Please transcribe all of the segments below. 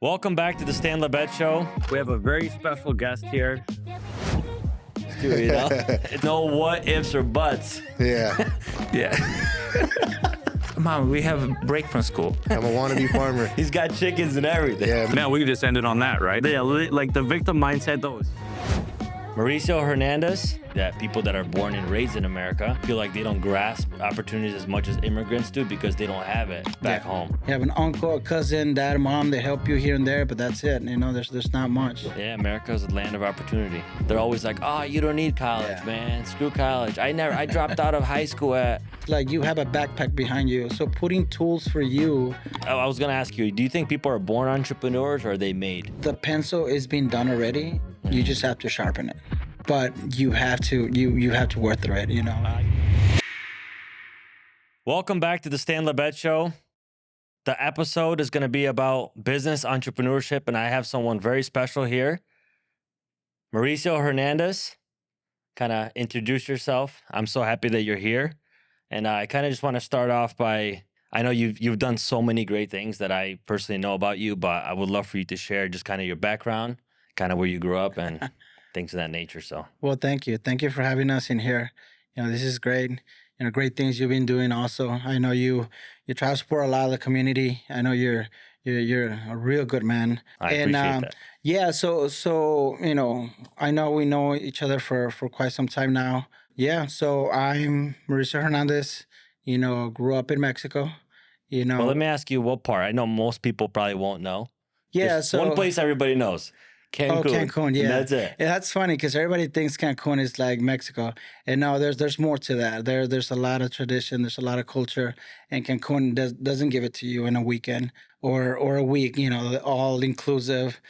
Welcome back to the Stan Lebed Show. We have a very special guest here. Dude, you know? It's no what ifs or buts. Yeah. Yeah. Mom, we have a break from school. I'm a wannabe farmer. He's got chickens and everything. Yeah. Now we just ended on that, right? Yeah, like the victim mindset, those. Mauricio Hernandez, that people that are born and raised in America feel like they don't grasp opportunities as much as immigrants do because they don't have it back home. You have an uncle, a cousin, dad, mom, they help you here and there, but that's it. You know, there's not much. Yeah, America is a land of opportunity. They're always like, oh, you don't need college, man. Screw college. I dropped out of high school at... Like you have a backpack behind you, so putting tools for you. I was gonna ask you, do you think people are born entrepreneurs or are they made? The pencil is being done already. You just have to sharpen it. But you have to work through it, you know. Welcome back to the Stan Lebed Show. The episode is going to be about business entrepreneurship, and I have someone very special here. Mauricio Hernandez, kind of introduce yourself. I'm so happy that you're here. And I kind of just want to start off by, I know you've done so many great things that I personally know about you, but I would love for you to share just kind of your background, kind of where you grew up and things of that nature. So, well, thank you. Thank you for having us in here. You know, this is great. You know, great things you've been doing also. I know you try to support a lot of the community. I know you're a real good man. I appreciate that. Yeah, so you know, I know we know each other for quite some time now. Yeah, so I'm Mauricio Hernandez. You know, grew up in Mexico. You know. Well, let me ask you what part. I know most people probably won't know. Yeah, There's so one place everybody knows. Cancun. Oh, Cancun, yeah. And that's it. Yeah, that's funny because everybody thinks Cancun is like Mexico. And no, there's more to that. There's a lot of tradition, there's a lot of culture, and Cancun doesn't give it to you in a weekend or a week, you know, all inclusive.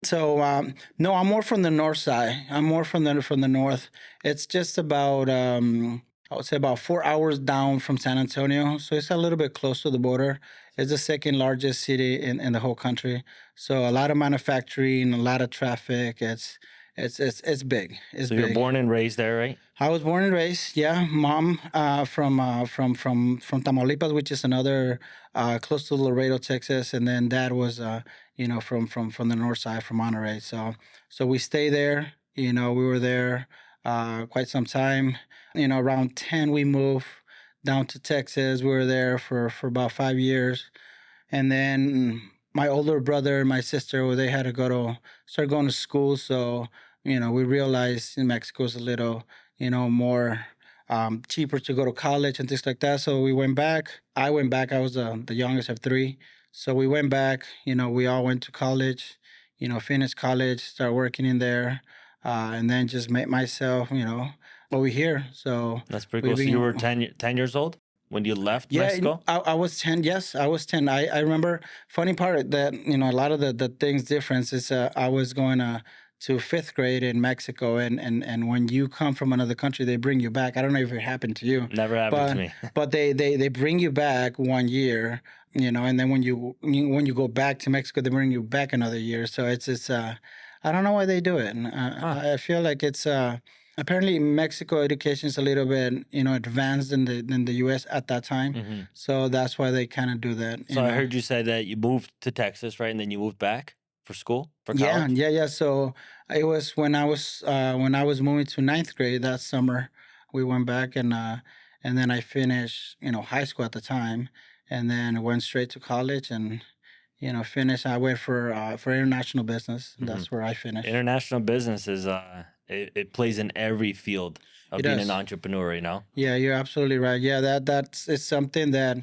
So no, I'm more from the north side. I'm more from the north. It's just about I would say about 4 hours down from San Antonio. So it's a little bit close to the border. It's the second largest city in the whole country. So a lot of manufacturing, a lot of traffic. It's big. It's So big. you're born and raised there, right? I was born and raised, yeah. Mom from Tamaulipas, which is another close to Laredo, Texas, and then dad was you know from the north side, from Monterey. So we stay there. You know, we were there quite some time. You know, around 10 we moved down to Texas. We were there for about 5 years, and then my older brother and my sister, they had to start going to school. So you know, we realized in Mexico is a little, you know, more cheaper to go to college and things like that. So we went back. I went back. I was the youngest of three. So we went back. You know, we all went to college, you know, finished college, started working in there, and then just made myself, you know, over here. So That's pretty cool. So you were 10 years old when you left Mexico? I was 10. Yes, I was 10. I remember, funny part that, you know, a lot of the things difference is I was going to fifth grade in Mexico, and when you come from another country, they bring you back. I don't know if it happened to you. Never happened to me. But they bring you back 1 year, you know, and then when you go back to Mexico, they bring you back another year. So it's I don't know why they do it. And I feel like it's apparently Mexico education is a little bit, you know, advanced than the U.S. at that time. Mm-hmm. So that's why they kind of do that. So I heard you say that you moved to Texas, right? And then you moved back for school, for college? Yeah. So it was when I was moving to ninth grade that summer. We went back and then I finished, you know, high school at the time, and then went straight to college and, you know, finished. I went for international business. Mm-hmm. That's where I finished. International business is it plays in every field of being an entrepreneur, you know? Yeah, you're absolutely right. Yeah, it's something that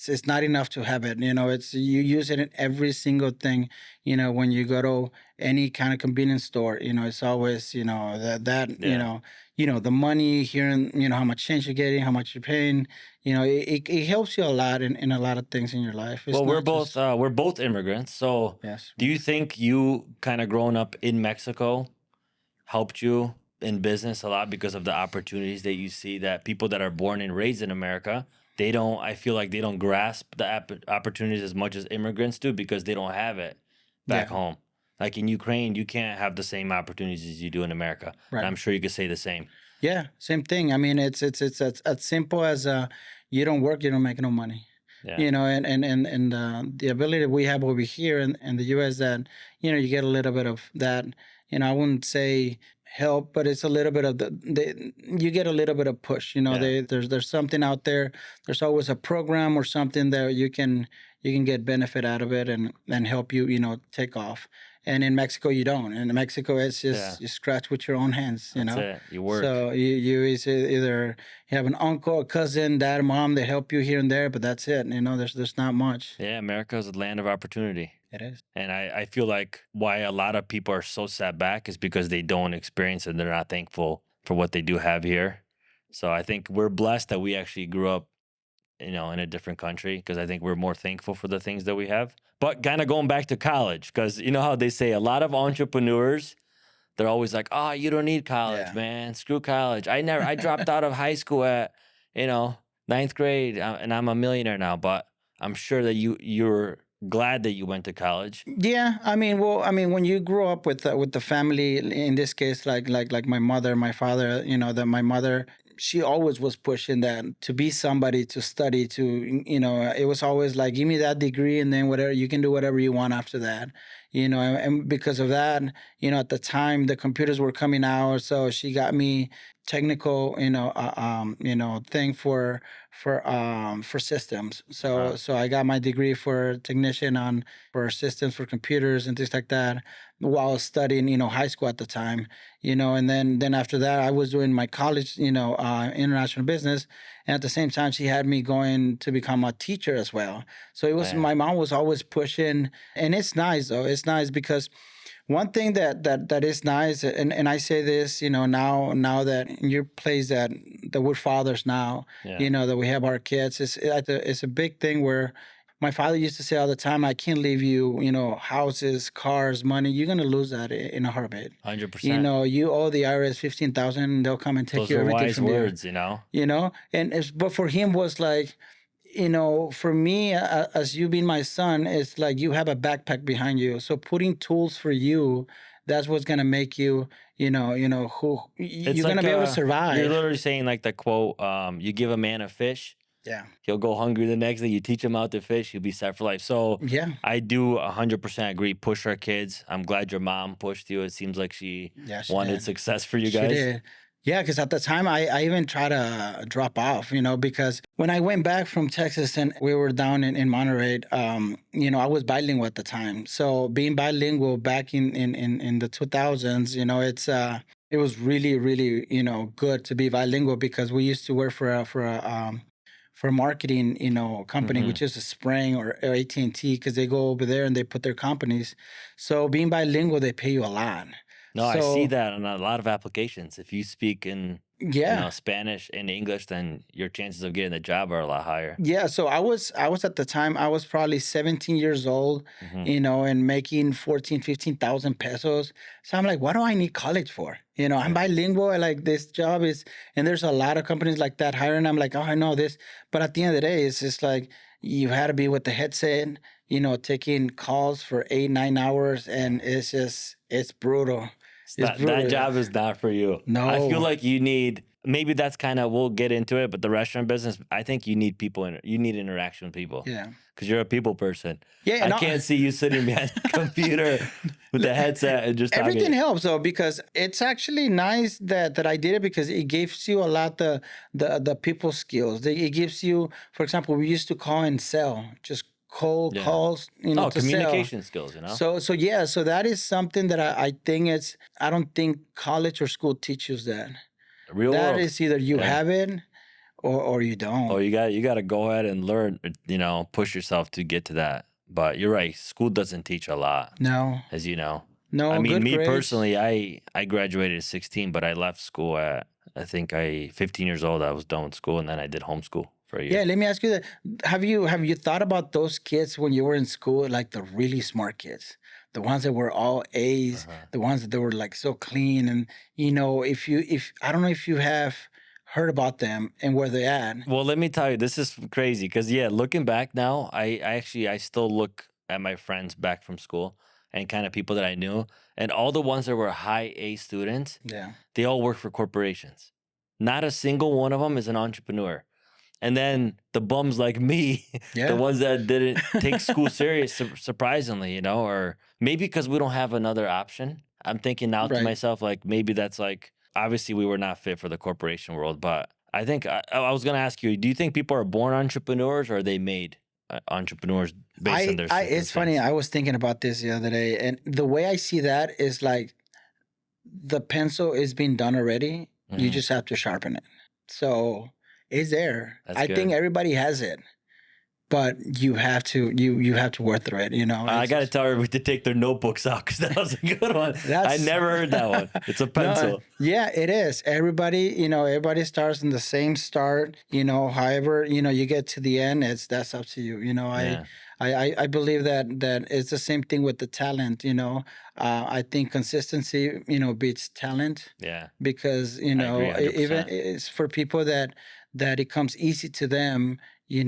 it's not enough to have it. You know, it's you use it in every single thing. You know, when you go to any kind of convenience store, you know, it's always, you know, you know, the money here, and you know how much change you're getting, how much you're paying. You know, it helps you a lot in a lot of things in your life. Well, we're both immigrants. So yes. Do you think you kind of growing up in Mexico helped you in business a lot because of the opportunities that you see that people that are born and raised in America, I feel like they don't grasp the opportunities as much as immigrants do because they don't have it back home. Like in Ukraine, you can't have the same opportunities as you do in America. Right. And I'm sure you could say the same. Yeah, same thing. I mean, it's as simple as you don't work, you don't make no money. Yeah. you know, and the ability we have over here in the U.S. that you get a little bit of that. I wouldn't say help, but it's a little bit of you get a little bit of push. Yeah. There's something out there. There's always a program or something that you can get benefit out of it and help you take off. And in Mexico, you don't. In Mexico, it's Yeah. just you scratch with your own hands. That's it. You work. So you either you have an uncle, a cousin, dad, mom that help you here and there, but that's it. There's not much. Yeah, America is a land of opportunity. It is. And I feel like why a lot of people are so set back is because they don't experience it and they're not thankful for what they do have here. So I think we're blessed that we actually grew up, in a different country, because I think we're more thankful for the things that we have. But kind of going back to college, because you know how they say a lot of entrepreneurs, they're always like, oh, you don't need college, Yeah. man. Screw college. I dropped out of high school at, ninth grade, and I'm a millionaire now. But I'm sure that you're glad that you went to college. Yeah, when you grow up with the family, in this case, like my mother, my father, that my mother, she always was pushing that to be somebody, to study, it was always like, give me that degree, and then whatever, you can do whatever you want after that, and because of that, at the time the computers were coming out, so she got me technical, thing for systems. Uh-huh. So I got my degree for technician for systems for computers and things like that while studying, high school at the time, and then after that I was doing my college, international business. And at the same time, she had me going to become a teacher as well. So it was, Man. my mom was always pushing, and it's nice though. It's nice because one thing that is nice, and I say this, now that in your place that we're fathers now, Yeah. that we have our kids, it's a big thing where my father used to say all the time, I can't leave you, houses, cars, money. You're gonna lose that in a heartbeat. 100%. You owe the IRS 15,000, they'll come and take Those you are everything wise from words, but for him was like, for me, as you being my son, it's like you have a backpack behind you. So putting tools for you, that's what's gonna make you, who It's you're like gonna be able to you're survive. literally saying like the quote, you give a man a fish, Yeah, he'll go hungry the next day. You teach him how to fish, he'll be set for life. So yeah, I do 100% agree. Push our kids. I'm glad your mom pushed you. It seems like she yeah. She wanted did. success for you She guys. did. Yeah, because at the time I even tried to drop off, because when I went back from Texas and we were down in Monterey, I was bilingual at the time. So being bilingual back in the 2000s, it was really, really, good to be bilingual because we used to work for a marketing, company, Mhm. which is a Spring or AT&T, because they go over there and they put their companies. So being bilingual, they pay you a lot. No, I see So that on a lot of applications. If you speak in, yeah. Spanish and English, then your chances of getting the job are a lot higher. Yeah, so I was at the time I was probably 17 years old, Hmm. and making 14, 15,000 pesos. So I'm like, what do I need college for? I'm Yeah. bilingual. Like this job is, and there's a lot of companies like that hiring. I'm like, oh, I know this, but at the end of the day, it's just like you had to be with the headset, taking calls for 8, 9 hours, and it's brutal. It's That brutal. job is not for you. I feel No. like you need, maybe that's kind of, we'll get into it, but the restaurant business, I think you need people you need interaction with people Yeah. because you're a people person. Yeah, I and can't see you sitting behind the computer with the headset and just everything talking. helps though, because it's actually nice that I did it, because it gives you a lot the people skills. It gives you, for example, we used to call and sell, just cold Yeah. calls, Oh, to sell. communication skills, So yeah, so that is something that I think I don't think college or school teaches that. Real That world. is either you Yeah. have it or you don't. Oh, you got to go ahead and learn, push yourself to get to that. But you're right. School doesn't teach a lot, No, as you know. no, I mean, good me grades. personally, I graduated at 16, but I left school at, I think 15 years old. I was done with school, and then I did homeschool for a year. Yeah, let me ask you that. Have you thought about those kids when you were in school, like the really smart kids, the ones that were all A's, Uh-huh. the ones that they were like so clean, and if I don't know if you have heard about them and where they at. Well, let me tell you, this is crazy because looking back now, I still look at my friends back from school and kind of people that I knew, and all the ones that were high A students, Yeah, they all work for corporations. Not a single one of them is an entrepreneur. And then the bums like me, Yeah. the ones that didn't take school serious, surprisingly, you know, or maybe because we don't have another option. I'm thinking now to Right. myself, like maybe that's like, obviously we were not fit for the corporation world, but I think I was going to ask you, do you think people are born entrepreneurs or are they made entrepreneurs based on their It's funny. circumstance? I was thinking about this the other day, and the way I see that is like the pencil is being done already. You Mhm. just have to sharpen it. So it's there. That's I good. think everybody has it, but you have to you have to work through it. You know, I It's got to just- tell everybody to take their notebooks out because that was a good one. I That's- never heard that one. It's a No, pencil. yeah, it is. Everybody, everybody starts in the same start. However, you get to the end, that's up to you. Yeah. I believe that it's the same thing with the talent. I think consistency, beats talent Yeah. because agree even 100%. it's for people that it comes easy to them. They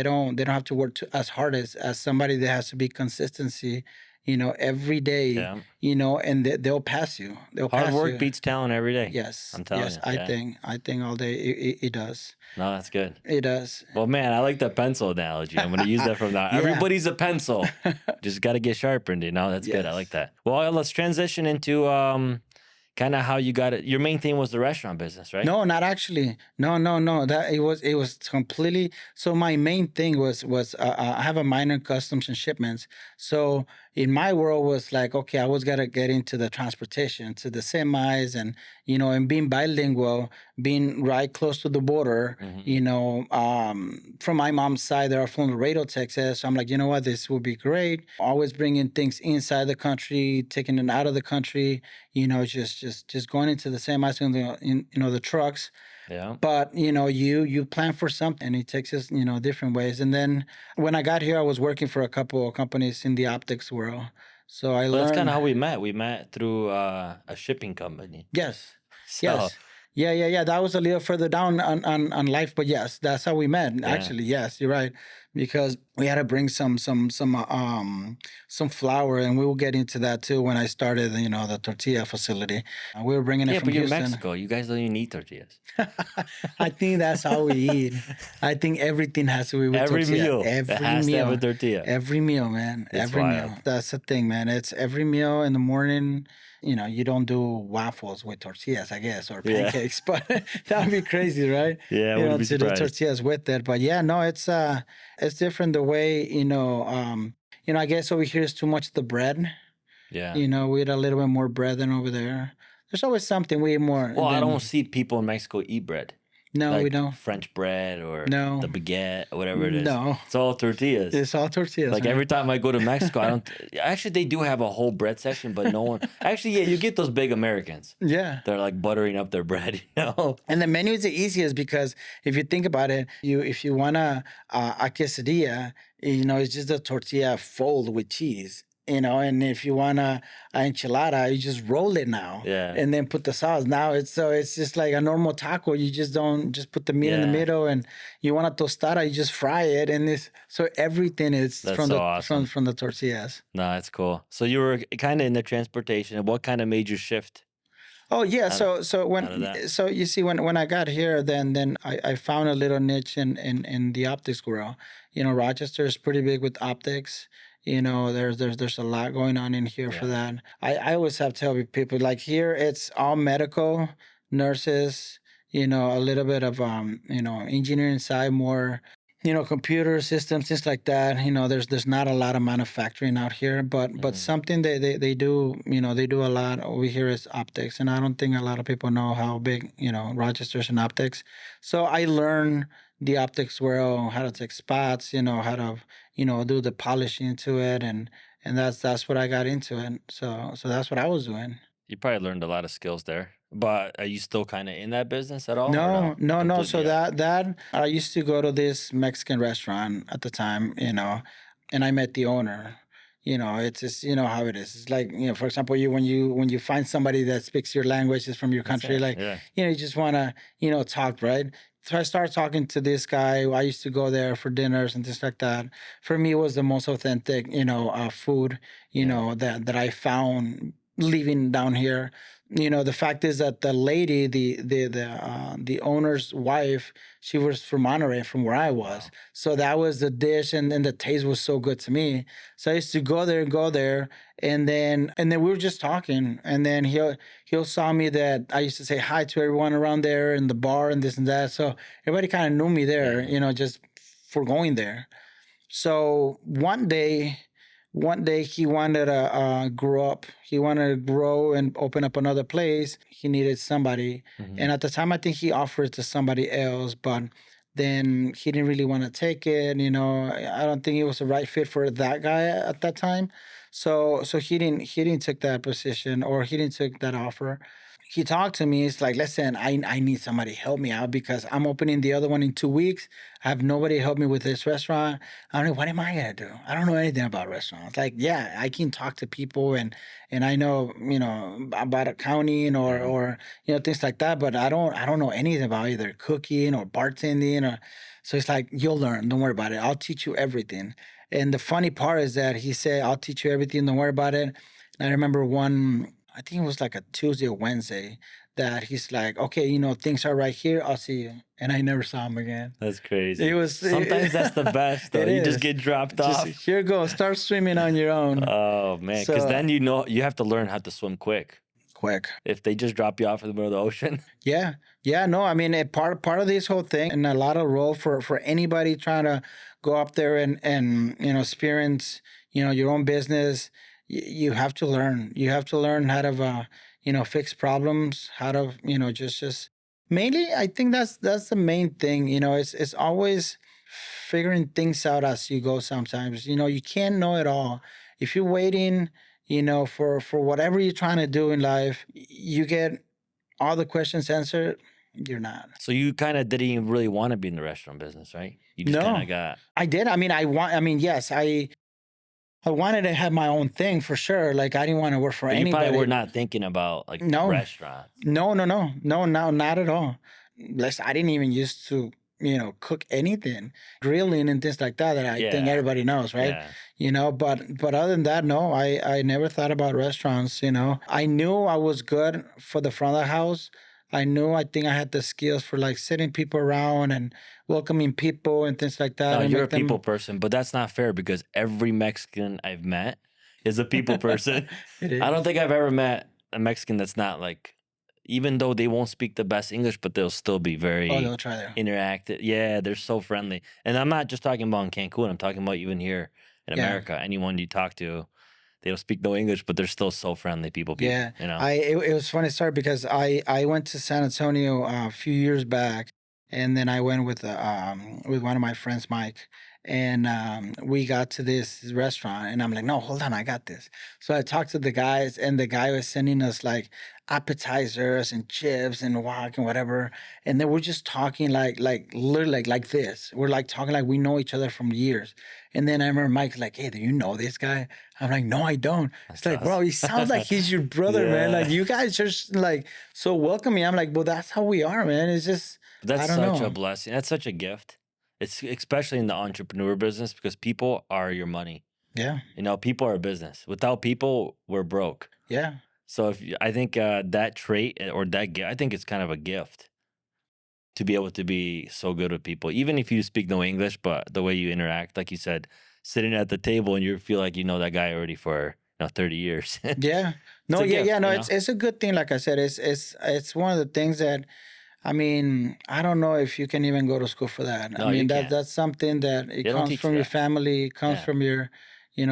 don't have to work as hard as somebody that has to be consistency. Every day Yeah. and they'll pass you. They'll Hard pass work you. beats talent every day. Yes, I'm telling yes. you. I Yeah. think all day it does. No, that's good. It does. Well, man, I like the pencil analogy. I'm going to use that from now. Yeah. Everybody's a pencil. Just got to get sharpened, That's good. I Yes. like that. Well, let's transition into kind of how you got it. Your main thing was the restaurant business, right? No, not actually. No. That it was completely. So my main thing was I have a minor in customs and shipments. So in my world was like, okay, I was gotta get into the transportation, to the semis, and being bilingual, being right close to the border. From my mom's side, they're from Laredo, Texas. So I'm like, you know what, this would be great. Always bringing things inside the country, taking it out of the country. Just going into the semis and the trucks. Yeah. But you plan for something, and it takes us different ways. And then when I got here, I was working for a couple of companies in the optics world. So I But that's kind learned. of how we met. We met through a shipping company. Yes. So, Yes. Yeah. That was a little further down on life, but yes, that's how we met. Yeah. Actually, yes, you're right, because we had to bring some flour, and we will get into that too when I started, the tortilla facility. We were bringing it yeah, from but you're Houston. Mexico. You guys don't even eat tortillas. I think that's how we eat. I think everything has to be with Every tortilla. meal. Every it has meal. to have a tortilla. Every meal, man. It's Every wild. meal. That's the thing, man. It's every meal in the morning. You don't do waffles with tortillas, I guess, or Yeah. pancakes, but that would be crazy, right? Yeah, I wouldn't be To do surprised. tortillas with it. But yeah, no, it's different the way, I guess over here is too much the bread. Yeah. We eat a little bit more bread than over there. There's always something we eat more. Well, I than- don't see people in Mexico eat bread. No, like we don't. French bread or No. the baguette or whatever it is. No. It's all tortillas. It's all tortillas. Like man. every time I go to Mexico, I don't. Actually, they do have a whole bread section, but no one. Actually, yeah, you get those big Americans. Yeah. They're like buttering up their bread, And the menu is the easiest because if you think about it, if you want a quesadilla, it's just a tortilla fold with cheese. And if you want a enchilada, you just roll it now. Yeah. And then put the sauce. Now it's just like a normal taco. You just don't just put the meat in the Yeah. middle, and you want a tostada, you just fry it, and so everything is That's from so the awesome. from the tortillas. No, that's cool. So you were kind of in the transportation. What kind of made you shift? Oh yeah, Out so out of when that. so you see when I got here, then I found a little niche in the optics world. Rochester is pretty big with optics. There's a lot going on in here for Yeah. that. I always have to tell people, like, here it's all medical, nurses, a little bit of engineering side, more computer systems, things like that. There's not a lot of manufacturing out here, but Mhm. something they do, they do a lot over here is optics, and I don't think a lot of people know how big Rochester's in optics. So I learned the optics world, how to take spots, how to do the polishing to it, and that's what I got into it. So that's what I was doing. You probably learned a lot of skills there. But are you still kind of in that business at all? or No. Completely So out? that I used to go to this Mexican restaurant at the time, and I met the owner. It's just how it is. It's like, for example, when you find somebody that speaks your language, is from your That's country, it. like Yeah. you just wanna talk, right? So I started talking to this guy. I used to go there for dinners and things like that. For me, it was the most authentic, food, Yeah. that I found living down here. The fact is that the lady, the owner's wife, she was from Monterey, from where I was. Wow. So that was the dish, and the taste was so good to me. So I used to go there, and then we were just talking, and then he'll saw me that I used to say hi to everyone around there in the bar and this and that. So everybody kind of knew me there, Yeah. just for going there. So one day he wanted to grow up. He wanted to grow and open up another place. He needed somebody, Mhm. and at the time, I think he offered to somebody else, but then he didn't really want to take it. I don't think he was the right fit for that guy at that time. So he didn't take that position, or he didn't take that offer. He talked to me. It's like, listen, I need somebody to help me out because I'm opening the other one in 2 weeks. I have nobody to help me with this restaurant. I don't know, what am I gonna do? I don't know anything about restaurants. Like, yeah, I can talk to people, and I know, about accounting, or Mhm. things like that, but I don't know anything about either cooking or bartending, or so it's like, you'll learn. Don't worry about it. I'll teach you everything. And the funny part is that he said, I'll teach you everything, don't worry about it. And I remember I think it was like a Tuesday or Wednesday, that he's like, okay, things are right here. I'll see you. And I never saw him again. That's It crazy. was, Sometimes that's the best though. it You just is. get dropped Just, off. here you go, start swimming on your own. Oh man, because So then you have to learn how to swim quick. quick. If they just drop you off in the middle of the ocean. Yeah. Yeah. No, I mean, part of this whole thing, and a lot of role for anybody trying to go up there and experience, your own business. You have to learn. You have to learn how to, fix problems, how to, just mainly, I think that's the main thing. It's always figuring things out as you go sometimes. You can't know it all. If you're waiting, for whatever you're trying to do in life, you get all the questions answered. You're not. So you kind of didn't even really want to be in the restaurant business, right? You just kind No, of got. I did. I mean, yes, I wanted to have my own thing for sure. Like, I didn't want to work for But you probably were anybody. not thinking about like No, restaurants. no, no, no, no, no, not at all. I didn't even used to, cook anything, grilling and things like that. That I think Yeah. everybody knows, right? Yeah. But other than that, no, I never thought about restaurants. I knew I was good for the front of the house. I think I had the skills for like sitting people around and welcoming people and things like that, No, and you're a make people them. person, but that's not fair because every Mexican I've met is a people person. It I don't is. think I've ever met a Mexican that's not like, even though they won't speak the best English, but they'll still be Oh, very they'll try there. interactive. Yeah, they're so friendly. And I'm not just talking about in Cancun. I'm talking about even here in Yeah. America. Anyone you talk to, they don't speak no English, but they're still so friendly. People, Yeah, you know. it was funny story because I went to San Antonio a few years back, and then I went with one of my friends, Mike, and we got to this restaurant, and I'm like, no, hold on, I got this. So I talked to the guys, and the guy was sending us like appetizers and chips and wok and whatever, and then we're just talking like literally like this. We're like talking like we know each other from years. And then I remember Mike's like, hey, do you know this guy? I'm like, no, I don't. It's That's like, bro, us. he sounds like he's your brother, man. Like, Yeah. you guys are like so welcoming. I'm like, well, that's how we are, man. It's just, That's I don't such a know. blessing. That's such a gift. It's especially in the entrepreneur business because people are your money. Yeah, People are a business. Without people, we're broke. yeah, So I think that trait or that gift, I think it's kind of a gift to be able to be so good with people, even if you speak no English, but the way you interact, like you said, sitting at the table and you feel like you know that guy already for 30 years. It's yeah. No, a yeah, gift, yeah. No, it's a good thing. Like I said, it's one of the things that, I mean, I don't know if you can even go to school for that. I No, you mean, can't. that's something that it They don't comes teach you from your that. family, it comes Yeah, from your,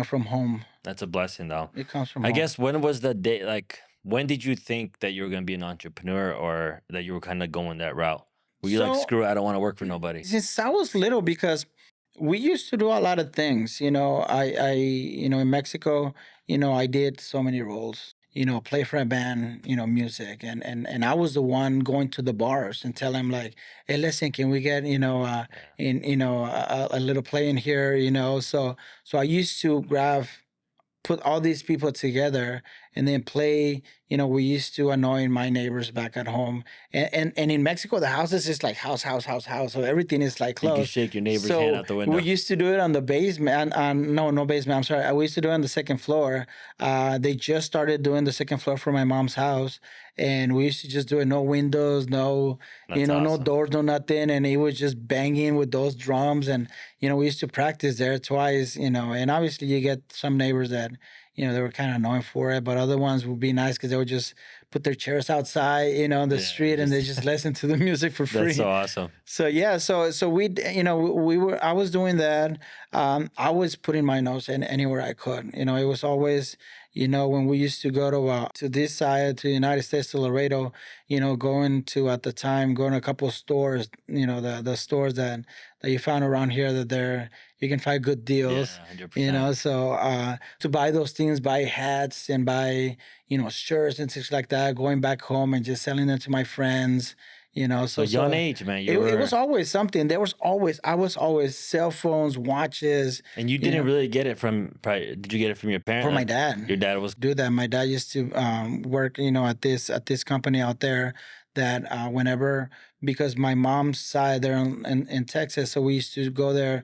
from home. that's a blessing though. It comes from I home. guess when was the day, like, when did you think that you were going to be an entrepreneur or that you were kind of going that route? Were you like, So screw it, I don't want to work for nobody? since I was little, because we used to do a lot of things. In Mexico, I did so many roles. Play for a band, music, and I was the one going to the bars and tell them like, hey, listen, can we get Yeah. a little play in here, So I used to put all these people together and then play, we used to annoy my neighbors back at home. And in Mexico, the houses is like house, house, house, house. So everything is like You can close. shake your neighbor's hand So out the we window. used to do it on the basement. No basement. I'm sorry. We used to do it on the second floor. They just started doing the second floor for my mom's house, and we used to just do it. No windows, no, That's no awesome. doors, no nothing. And he was just banging with those drums, and we used to practice there twice. And obviously you get some neighbors that they were kind of annoying for it, but other ones would be nice because they would just put their chairs outside, on the Yeah, street, and they just listen to the music for free. That's so awesome. So yeah, so we, I was doing that. I was putting my nose in anywhere I could. It was always, when we used to go to this side, to the United States, to Laredo, going to, at the time, going to a couple of stores, the stores that you found around here, that you can find good Yeah, deals. 100%. So to buy those things, buy hats and buy shirts and things like that, going back home and just selling them to my friends. So young age, man. It was always something. I was always cell phones, watches. And you didn't really get it from, did you get it from your parents? From my dad. Your dad was. Do that. My dad used to work, at this company out there, that whenever, because my mom's side, they're in Texas, so we used to go there,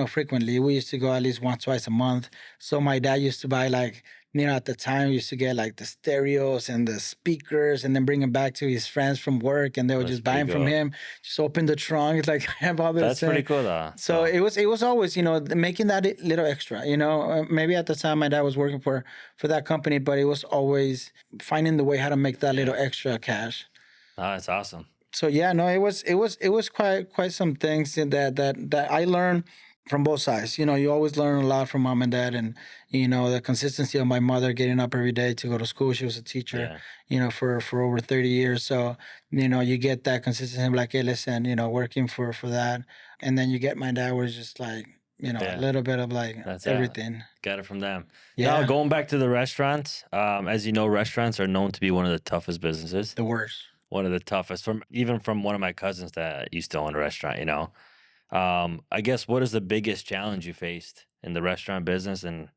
frequently. We used to go at least once, twice a month. So my dad used to buy, like, at the time, we used to get like the stereos and the speakers, and then bring them back to his friends from work, and they would That's just buy them pretty from cool. him. Just open the trunk. It's like, I have all this. That's pretty cool, though. So it was always, making that little extra. Maybe at the time my dad was working for that company, but it was always finding the way how to make that little extra cash. Oh, that's awesome. So yeah, no, it was quite some things that I learned from both sides. You always learn a lot from mom and dad, and the consistency of my mother getting up every day to go to school. She was a teacher, for over 30 years. So you get that consistency. I'm like, hey, listen, working for that, and then you get my dad was just like, a little bit of like That's everything. Got it from them. Yeah. Now, going back to the restaurants, as you know, restaurants are known to be one of the toughest businesses. The worst. One of the toughest, even from one of my cousins that used to own a restaurant. I guess, what is the biggest challenge you faced in the restaurant business, and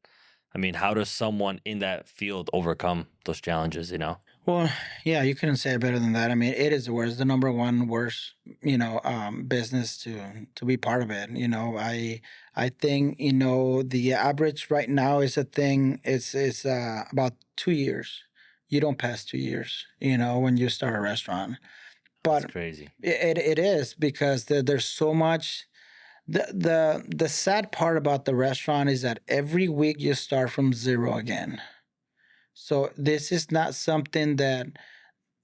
I mean, how does someone in that field overcome those challenges? Well, yeah, you couldn't say it better than that. I mean, it is the worst, the number one worst, business to be part of it. I think, the average right now is a thing. It's about 2 years. You don't pass 2 years, when you start a restaurant. That's But crazy. it is, because there's so much. The sad part about the restaurant is that every week you start from zero again. So this is not something that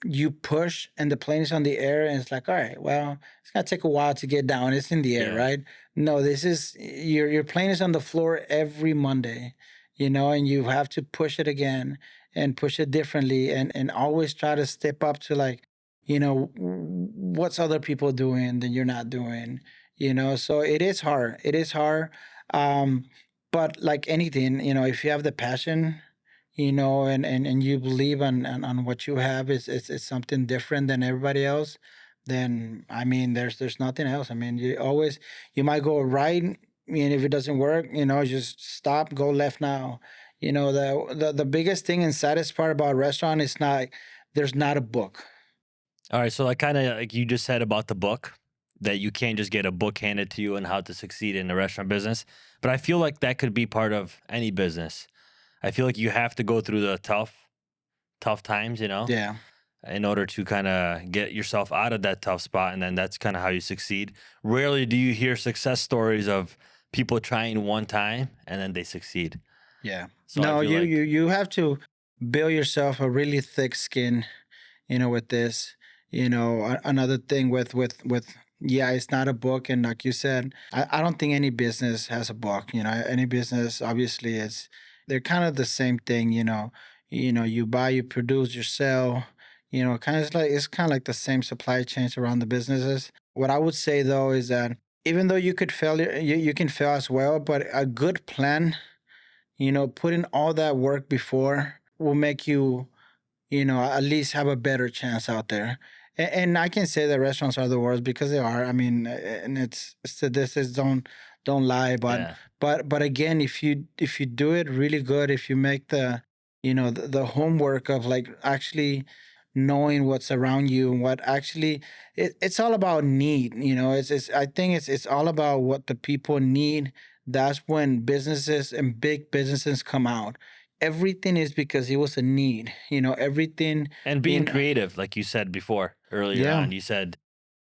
you push and the plane is on the air, and it's like, all right, well, it's gonna take a while to get down. It's in the air, Yeah. right? No, this is your plane is on the floor every Monday, and you have to push it again and push it differently, and always try to step up to, like, what's other people doing that you're not doing, So it is hard. It is hard. Um, but like anything, if you have the passion, and you believe on what you have, it's something different than everybody else, then I mean, there's nothing else. I mean, you might go right, and if it doesn't work, just stop, go left now. The biggest thing and saddest part about restaurant is not, there's not a book. All right, so like, kind of like you just said about the book, that you can't just get a book handed to you on how to succeed in the restaurant business. But I feel like that could be part of any business. I feel like you have to go through the tough times, Yeah. in order to kind of get yourself out of that tough spot, and then that's kind of how you succeed. Rarely do you hear success stories of people trying one time and then they succeed. Yeah. So I No, feel you like- you have to build yourself a really thick skin, with this. Another thing with yeah, it's not a book, and like you said, I don't think any business has a book. Any business, obviously, they're kind of the same thing. You buy, you produce, you sell. It's kind of like the same supply chains around the businesses. What I would say though is that even though you could fail, you can fail as well, but a good plan, putting all that work before, will make you, at least have a better chance out there. And I can say that restaurants are the worst, because they are. I mean, and it's statistics don't lie. But Yeah. but again, if you do it really good, if you make the the homework of like actually knowing what's around you and what actually it's all about need. It's I think it's all about what the people need. That's when businesses and big businesses come out. Everything is because it was a need. Everything And being creative, like you said before earlier Yeah. on, you said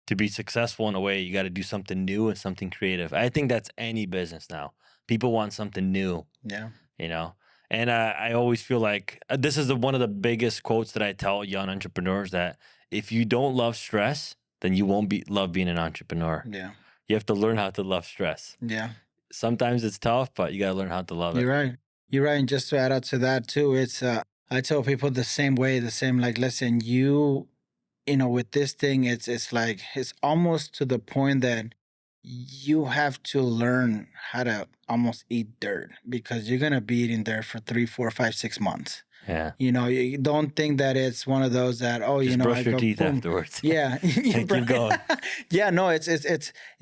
to be successful in a way, you got to do something new and something creative. I think that's any business now. People want something new, Yeah. you know. And I always feel like this is one of the biggest quotes that I tell young entrepreneurs, that if you don't love stress, then you won't love being an entrepreneur. Yeah. You have to learn how to love stress. Yeah. Sometimes it's tough, but you got to learn how to love it. You're right. You're right. And just to add on to that too, it's I tell people the same way, the same like, listen, with this thing, it's like it's almost to the point that you have to learn how to almost eat dirt, because you're gonna be eating dirt for 3, 4, 5, 6 months. Yeah. You don't think that it's one of those that Just brush I your go teeth boom. afterwards. Yeah, And keep going. Yeah, no, it's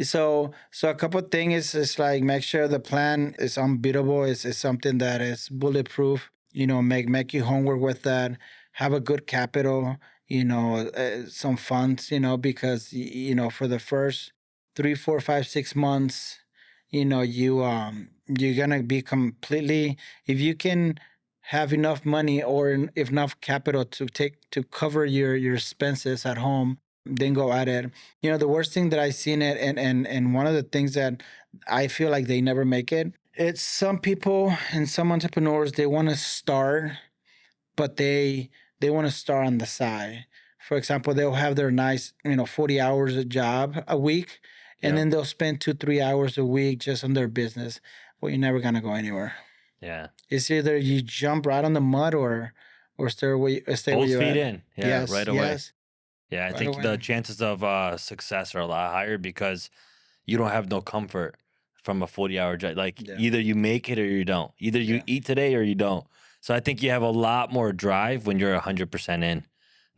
so a couple of things is like make sure the plan is unbeatable. It's something that is bulletproof. Make your homework with that. Have a good capital. Some funds. Because for the first 3, 4, 5, 6 months, you're gonna be completely, if you can have enough money or if enough capital to cover your expenses at home, then go at it. The worst thing that I seen it, and one of the things that I feel like they never make it, it's some people and some entrepreneurs, they want to start, but they want to start on the side. For example, they'll have their nice 40 hours a job a week, and Yeah. then they'll spend 2, 3 hours a week just on their business. Well, you're never gonna go anywhere. Yeah. It's either you jump right on the mud or stay where Both you're feet at. in. Yeah. Yes, Right away. yes, Yeah. I right think the away. chances of success are a lot higher because you don't have no comfort from a 40-hour job. Like Yeah. either you make it or you don't. Either you Yeah. eat today or you don't. So I think you have a lot more drive when you're 100% in.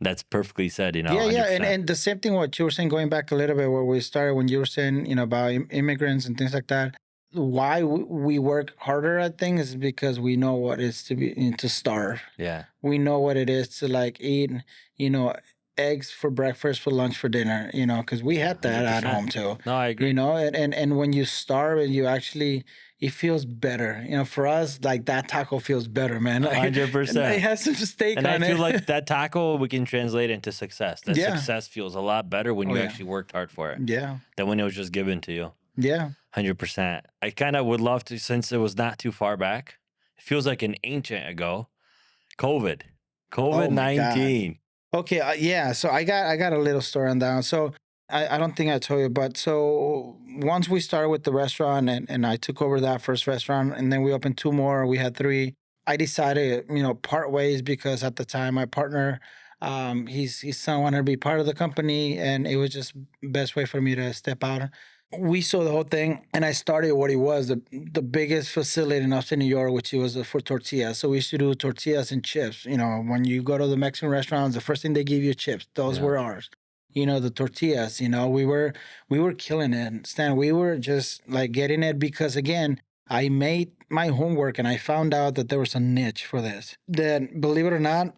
That's perfectly said, Yeah, 100%. and the same thing what you were saying, going back a little bit where we started, when you were saying about immigrants and things like that. Why we work harder at things is because we know what it's to starve. Yeah. We know what it is to like eat, you know, eggs for breakfast, for lunch, for dinner, because we had that at 100%. home too. No, I agree. And when you starve and you actually, it feels better. For us, like that taco feels better, man. Like, 100%. and it has some steak And I on feel it. like that taco we can translate into success. That Yeah. success feels a lot better when Oh, you yeah. actually worked hard for it Yeah. than when it was just given to you. Yeah. 100%. I kind of would love to, since it was not too far back, it feels like an ancient ago. COVID. COVID-19. Okay, yeah. So I got a little story on that. So I don't think I told you, but so once we started with the restaurant, and I took over that first restaurant, and then we opened 2 more. We had 3. I decided, part ways, because at the time my partner, his son wanted to be part of the company, and it was just best way for me to step out. We saw the whole thing, and I started what it was, the biggest facility in upstate New York, which was for tortillas. So we used to do tortillas and chips. When you go to the Mexican restaurants, the first thing they give you chips. Those Yeah. were ours. The tortillas. We were killing it, Stan. We were just like getting it because, again, I made my homework and I found out that there was a niche for this. That, believe it or not,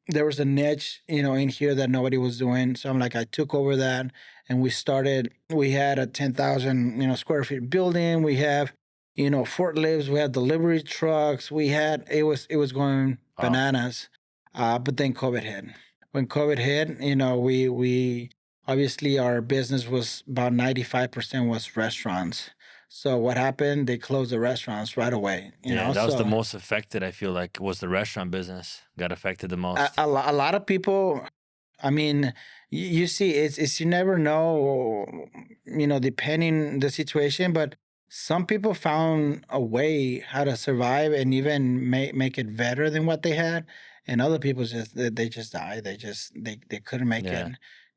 there was a niche, in here that nobody was doing. So I'm like, I took over that, and we had a 10,000, square feet building. We have, forklifts, we had delivery trucks. It was going Wow. bananas. But then COVID hit. When COVID hit, we obviously, our business was about 95% was restaurants. So what happened? They closed the restaurants right away. Yeah, that was the So most affected, I feel like, was the restaurant business. Got affected the most. a lot of people, I mean, you see, it's you never know, depending the situation, but some people found a way how to survive and even make it better than what they had, and other people they just died. They couldn't make Yeah.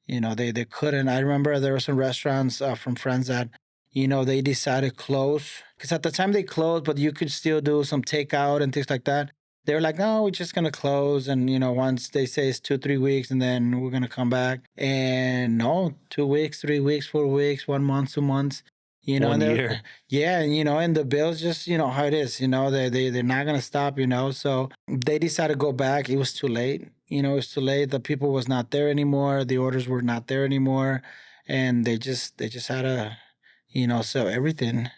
it. They couldn't. I remember there were some restaurants from friends that, they decided to close, because at the time they closed, but you could still do some takeout and things like that. They were like, no, we're just gonna close, and once they say it's 2, 3 weeks, and then we're gonna come back. And no, 2 weeks, 3 weeks, 4 weeks, 1 month, 2 months. You know, One and year. yeah, and and the bills just how it is. They're not gonna stop. So they decided to go back. It was too late. It was too late. The people was not there anymore. The orders were not there anymore, and they just had to sell everything.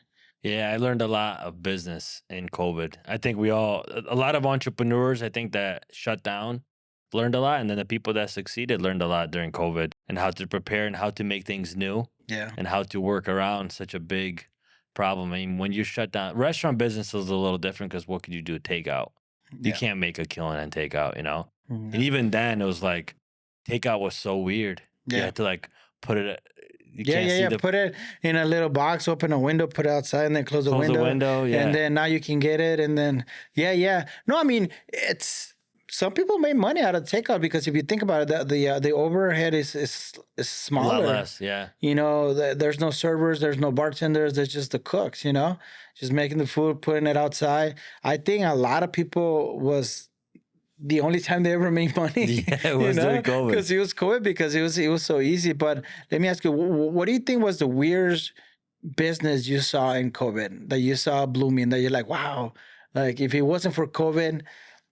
Yeah, I learned a lot of business in COVID. I think a lot of entrepreneurs, I think that shut down, learned a lot. And then the people that succeeded learned a lot during COVID and how to prepare and how to make things new Yeah, and how to work around such a big problem. I mean, when you shut down, restaurant business is a little different because what could you do? Takeout. You yeah, can't make a killing on takeout. And no. even then, it was like takeout was so weird. You Yeah. had to like put it, you Yeah, can't yeah, see yeah. the Put it in a little box, open a window, put it outside, and then close the close the window. window. And Yeah. then now you can get it. And then, yeah, yeah. No, I mean, it's some people make money out of takeout because if you think about it, the overhead is A lot smaller. less. Yeah. There's no servers, there's no bartenders, there's just the cooks. Just making the food, putting it outside. I think a lot of people was the only time they ever made money, Yeah, it was during COVID. because it was COVID, because it was so easy. But let me ask you, what do you think was the weirdest business you saw in COVID that you saw blooming that you're like, wow, like if it wasn't for COVID,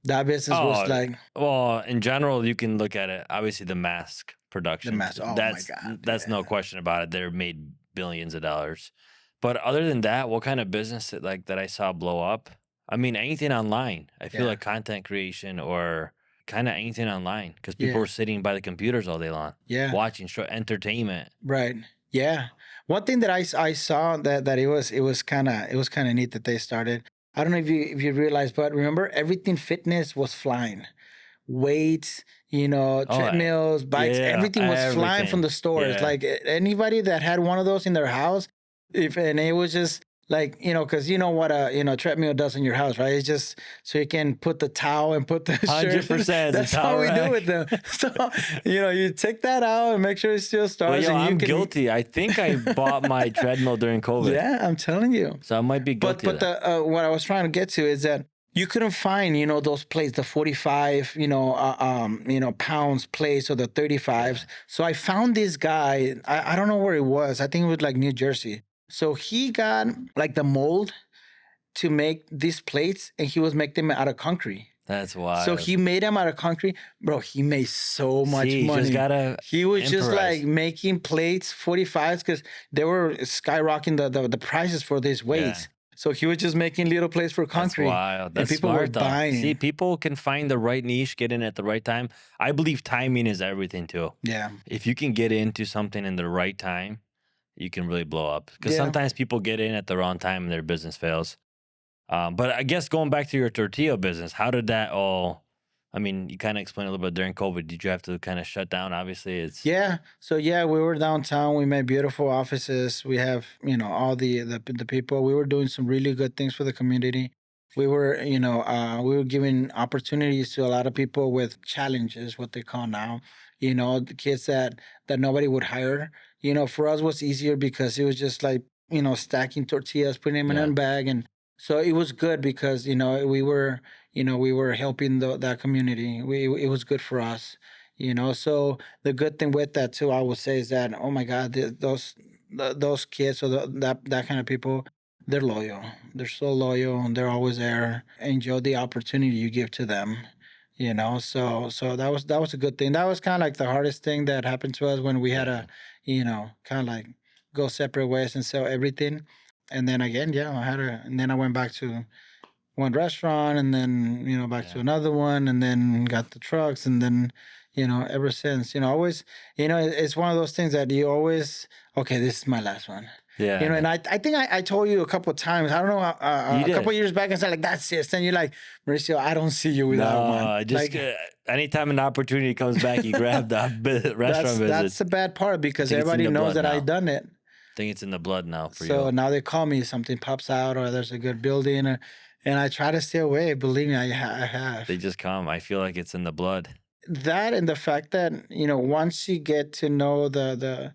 that business was Oh, like well, in general, you can look at it. Obviously, the mask the production. mess. Oh my God. That's no Yeah. question about it. They're made billions of dollars. But other than that, what kind of business that I saw blow up? I mean, anything online. I feel Yeah. like content creation or kind of anything online because people Yeah. were sitting by the computers all day long, Yeah. watching show entertainment. Right. Yeah. One thing that I saw that it was kind of neat that they started. I don't know if you realize, but remember everything fitness was flying. Weights, Oh, treadmills, bikes, yeah, everything was flying from everything. the stores. Yeah. Like anybody that had one of those in their house, and it was just like, because you know what a treadmill does in your house, right? It's just so you can put the towel and put the shirt. 100% it's a That's towel how we do rack. with them. So, you take that out and make sure it still Well, starts. yo, And you I'm can, guilty. I think I bought my treadmill during COVID. yeah, I'm telling you. So I might be But guilty of that. what I was trying to get to is that you couldn't find those plates, the 45 pounds plates or the 35s. So I found this guy. I don't know where it was. I think it was like New Jersey. So he got like the mold to make these plates, and he was making them out of concrete. That's wild. So he made them out of concrete, bro. He made so much See, money. just gotta He was just improvise. like making plates 45s because they were skyrocketing the prices for these weights. So he was just making little plates for That's concrete. wild. That's people were smart though. buying. See, people can find the right niche, get in at the right time. I believe timing is everything too. Yeah. If you can get into something in the right time, you can really blow up. Because Yeah. sometimes people get in at the wrong time and their business fails. But I guess going back to your tortilla business, how did that all? I mean, you kind of explained a little bit during COVID. Did you have to kind of shut down? Obviously, it's Yeah. So yeah, we were downtown. We made beautiful offices. We have, all the people. We were doing some really good things for the community. We were giving opportunities to a lot of people with challenges, what they call now. The kids that nobody would hire. For us was easier because it was just like, stacking tortillas, putting them in Yeah. a bag, and so it was good because we were helping that community. It was good for us. So the good thing with that too, I would say, is that, oh my God, those kids or that kind of people, they're loyal. They're so loyal, and they're always there. Enjoy the opportunity you give to them. So that was a good thing. That was kind of like the hardest thing that happened to us when we had to, kind of like go separate ways and sell everything. And then again, yeah, and then I went back to one restaurant, and then back to Yeah. another one, and then got the trucks, and then ever since, always, it's one of those things that you always, okay, this is my last one. Yeah. And I think I told you a couple of times, I don't know, You a did. couple of years back, I said like, that's it. And you're like, Mauricio, I don't see you without one. No, just Like, anytime an opportunity comes back, you grab the restaurant visit. that's the bad part, because think it's in everybody the knows blood that now. I've done it. I think it's in the blood now for So you. now they call me, something pops out, or there's a good building, and I try to stay away. Believe me, I have. They just come. I feel like it's in the blood. That, and the fact that once you get to know the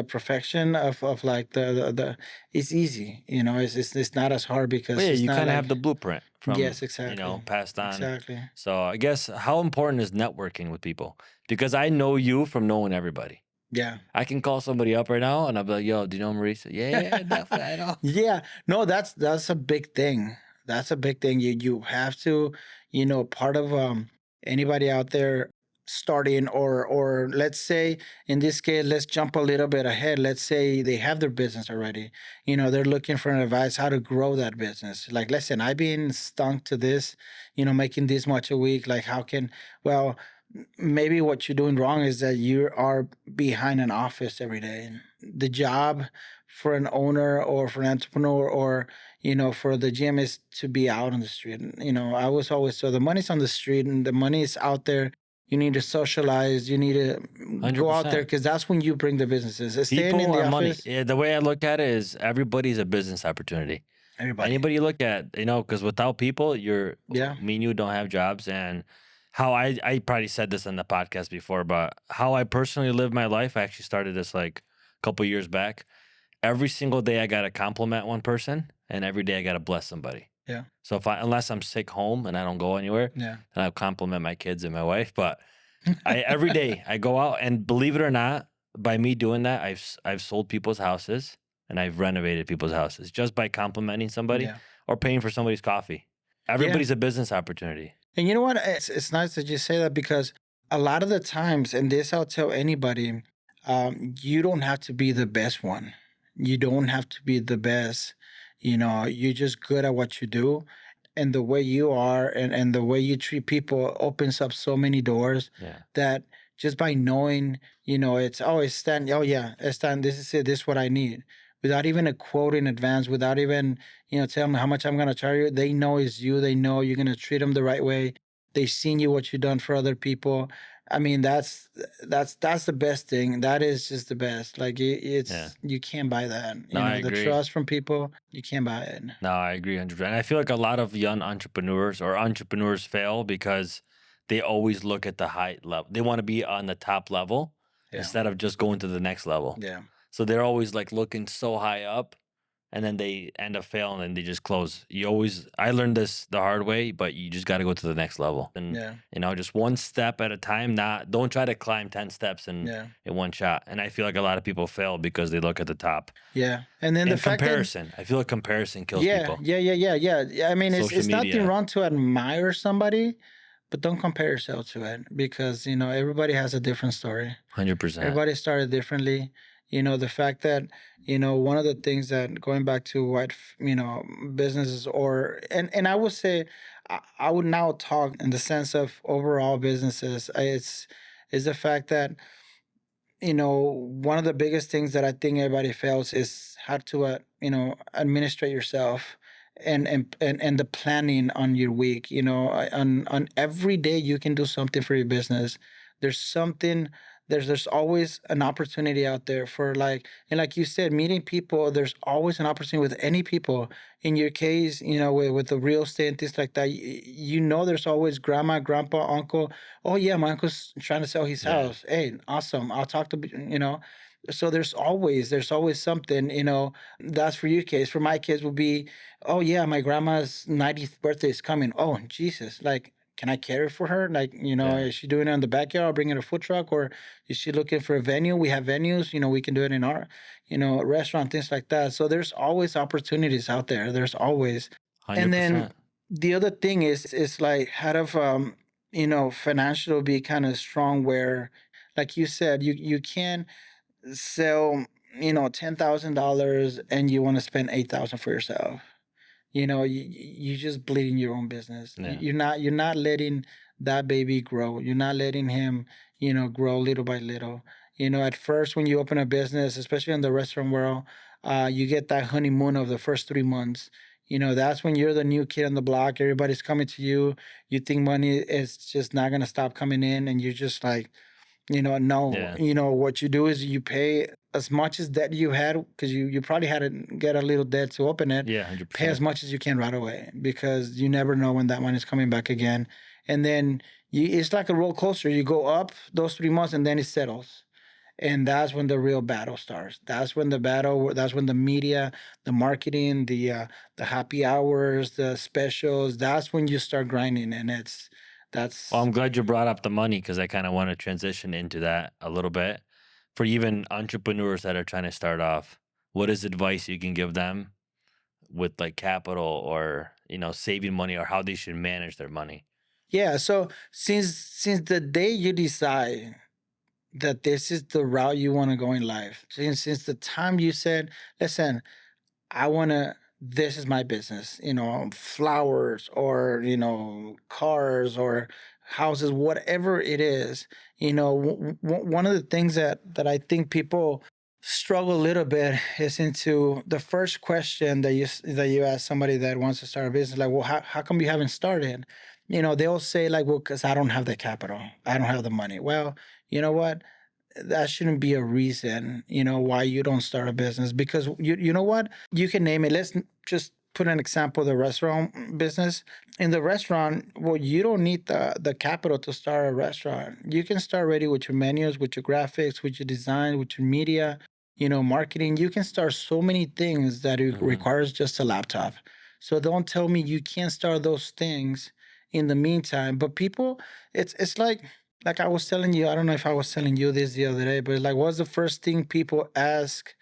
perfection of like the it's easy. It's not as hard, because But yeah, it's you not kind of like, have the blueprint from yes, exactly, passed on. exactly. So I guess how important is networking with people? Because I know you from knowing everybody. Yeah. I can call somebody up right now and I'll be like, yo, do you know Marisa? Yeah, definitely. I know. Yeah, no, that's a big thing. That's a big thing. You have to, part of anybody out there starting, or let's say in this case, let's jump a little bit ahead. Let's say they have their business already. They're looking for an advice how to grow that business. Like, listen, I've been stunk to this, making this much a week. Like, how can well maybe what you're doing wrong is that you are behind an office every day. The job for an owner or for an entrepreneur or for the gym is to be out on the street. And, I was always so the money's on the street and the money is out there. You need to socialize. You need to go out there 100%. because that's when you bring the businesses. Staying in People the are money. office, Yeah, the way I look at it is everybody's a business opportunity. everybody. Anybody you look at, because without people, Yeah, me and you don't have jobs. And how I probably said this on the podcast before, but how I personally live my life, I actually started this like a couple years back. Every single day I got to compliment one person and every day I got to bless somebody. yeah, So unless I'm sick home and I don't go anywhere, yeah, then I compliment my kids and my wife. But every day I go out and believe it or not, by me doing that, I've sold people's houses and I've renovated people's houses just by complimenting somebody yeah, or paying for somebody's coffee. yeah. Everybody's a business opportunity. And you know what? It's nice that you say that because a lot of the times, and this I'll tell anybody, you don't have to be the best one. You don't have to be the best. You're just good at what you do. And the way you are and the way you treat people opens up so many doors Yeah. that just by knowing, it's Stan, oh yeah, it's Stan, this is it, this is what I need. Without even a quote in advance, without even telling them how much I'm gonna charge you. They know it's you. They know you're gonna treat them the right way. They've seen you what you've done for other people. I mean, that's the best thing. That is just the best. Like Yeah. you can't buy that. No, I The agree. trust from people, you can't buy it. No, I agree 100%. And I feel like a lot of young entrepreneurs or entrepreneurs fail because they always look at the high level. They want to be on the top level Yeah, instead of just going to the next level. yeah, So they're always like looking so high up and then they end up failing and they just close. I learned this the hard way, but you just got to go to the next level. And, yeah, just one step at a time, don't try to climb 10 steps yeah, in one shot. And I feel like a lot of people fail because they look at the top. yeah. And then the And fact that comparison. I feel like comparison kills yeah, people. yeah. I mean, Social it's nothing media. wrong to admire somebody, but don't compare yourself to it because everybody has a different story. 100%. Everybody started differently. The fact that one of the things that going back to what businesses and I would say I would now talk in the sense of overall businesses. It's is the fact that one of the biggest things that I think everybody fails is how to administrate yourself and the planning on your week. On every day you can do something for your business. There's something. There's always an opportunity out there for like you said, meeting people. There's always an opportunity with any people. In your case, with the real estate and things like that, there's always grandma, grandpa, uncle. Oh yeah, my uncle's trying to sell his Yeah. house. Hey, awesome. I'll talk to. So there's always something. That's for your case. For my kids will be, oh yeah, my grandma's 90th birthday is coming. Oh Jesus, like. Can I carry for her? Like, Yeah. is she doing it in the backyard? I'll bring her a food truck, or is she looking for a venue? We have venues. We can do it in our, restaurant, things like that. So there's always opportunities out there. There's always. And then 100%. the other thing is like how of financial be kind of strong where, like you said, you can sell $10,000 and you want to spend 8,000 for yourself. You just bleeding your own business. Yeah. You're not letting that baby grow. You're not letting him grow little by little. At first when you open a business, especially in the restaurant world, you get that honeymoon of the first 3 months. That's when you're the new kid on the block. Everybody's coming to you. You think money is just not gonna stop coming in, and you're just like, no. Yeah. What you do is you pay as much as debt you had because you probably had to get a little debt to open it. Yeah. Pay as 100%. much as you can right away because you never know when that money's coming back again. And then it's like a roller coaster. You go up those 3 months and then it settles. And that's when the real battle starts. That's when the media, the marketing, the happy hours, the specials, that's when you start grinding. And that's Well, I'm glad you brought up the money because I kind of want to transition into that a little bit for even entrepreneurs that are trying to start off, what is advice you can give them with like capital or, saving money or how they should manage their money? Yeah. So since the day you decide that this is the route you want to go in life, since the time you said, listen, I want to, this is my business, flowers or, cars or houses, whatever it is, one of the things that I think people struggle a little bit is into the first question that you ask somebody that wants to start a business, like, well, how come you haven't started? They'll say like, well, because I don't have the capital. I don't have the money. Well, you know what? That shouldn't be a reason, why you don't start a business, because you know what? You can name it. Let's just put an example of the restaurant business. In the restaurant, well, you don't need the capital to start a restaurant. You can start already with your menus, with your graphics, with your design, with your media, marketing. You can start so many things that it requires just a laptop. So don't tell me you can't start those things in the meantime. But people, it's like I was telling you, I don't know if I was telling you this the other day, but like, what's the first thing people ask,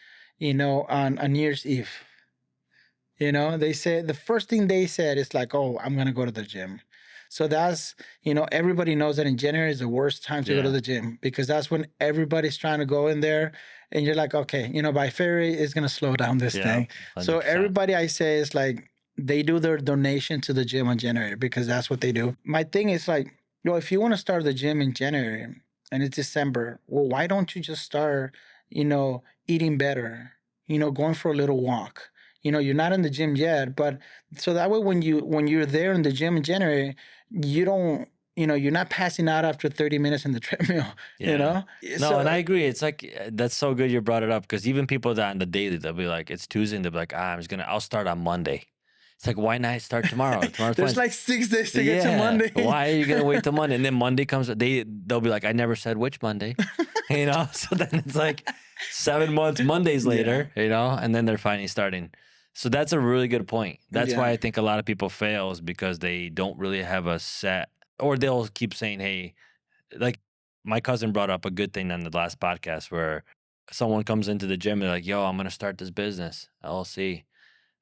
on New Year's Eve? They say the first thing they said is like, oh, I'm going to go to the gym. So that's, everybody knows that in January is the worst time to go to Yeah. the gym, because that's when everybody's trying to go in there. And you're like, okay, by February, it's going to slow down this Yeah, thing. So 100%. everybody I say is like, they do their donation to the gym on January, because that's what they do. My thing is like, if you want to start the gym in January and it's December, well, why don't you just start, eating better, going for a little walk? You're not in the gym yet, but so that way when you're there in the gym in January, you don't, you're not passing out after 30 minutes in the treadmill, Yeah. No, So and I agree. It's like that's so good you brought it up, because even people that on the daily, they'll be like, it's Tuesday, and they'll be like, I'll start on Monday. It's like, why not start tomorrow? Tomorrow's there's Wednesday. like 6 days to get to Yeah. Monday. Why are you gonna wait till Monday? And then Monday comes, they'll be like, I never said which Monday. So then it's like 7 months, Mondays later, and then they're finally starting. So that's a really good point. That's why Yeah. I think a lot of people fail, is because they don't really have a set, or they'll keep saying, hey, like my cousin brought up a good thing on the last podcast where someone comes into the gym and they're like, yo, I'm gonna start this business, LLC.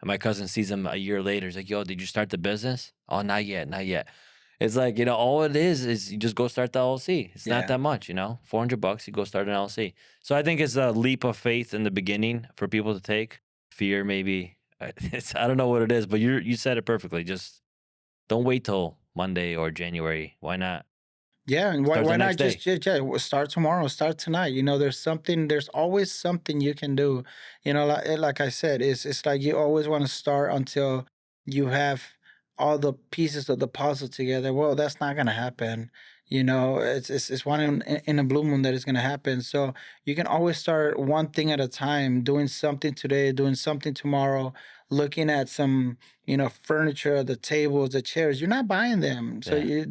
And my cousin sees him a year later. He's like, yo, did you start the business? Oh, not yet, not yet. It's like, all it is you just go start the LLC. It's Yeah. not that much, $400, you go start an LLC. So I think it's a leap of faith in the beginning for people to take. Fear, maybe. I don't know what it is, but you said it perfectly. Just don't wait till Monday or January. Why not? Yeah, and why Start the why not next day. just start tomorrow, start tonight? There's always something you can do. Like I said, it's like you always want to start until you have all the pieces of the puzzle together. Well, that's not gonna happen. It's one in a blue moon that is gonna happen. So you can always start one thing at a time, doing something today, doing something tomorrow, looking at some furniture, the tables, the chairs. You're not buying them, so Yeah.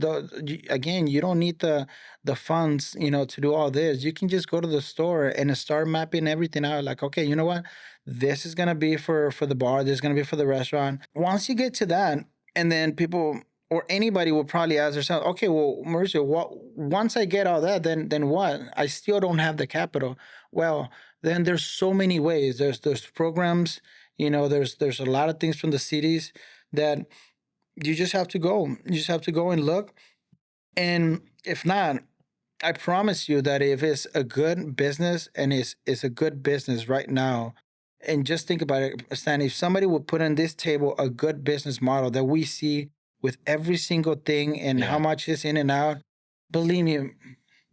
again, you don't need the funds, to do all this. You can just go to the store and start mapping everything out. Like, okay, you know what? This is gonna be for the bar. This is gonna be for the restaurant. Once you get to that, and then people or anybody will probably ask themselves, okay, well, Mauricio, once I get all that, then what? I still don't have the capital. Well, then there's so many ways. There's programs. There's a lot of things from the cities that you just have to go. You just have to go and look. And if not, I promise you that if it's a good business and it's a good business right now, and just think about it, Stan, if somebody would put on this table a good business model that we see with every single thing and how Yeah. much is in and out, believe me,